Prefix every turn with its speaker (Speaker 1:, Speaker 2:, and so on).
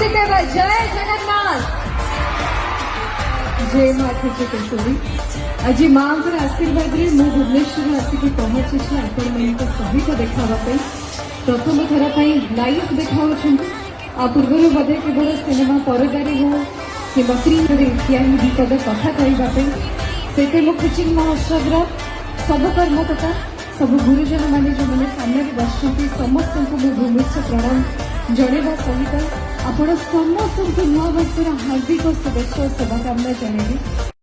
Speaker 1: वासुदेव जय जगन्नाथ जय माथे केसरी आज माँ आशीर्वाद रे मु भुवनेश्वर आसिक पहुंची आपण मान सहित देखा प्रथम थर लाइव देखा आ पूर्व बोधे केवल सिनेमा परदारी हो कि स्क्रीन दी पद कथा कहवाई से कोचिंग महोत्सव सब कर्मकर्ता सब गुरुजन मैंने जो मैंने सामने बस समस्त को भूमिष्ठ प्रणाम जनवा सहित आपण समस्त नुआ वर्षर हार्दिक शुभेच्छा शुभकामना जनइबी।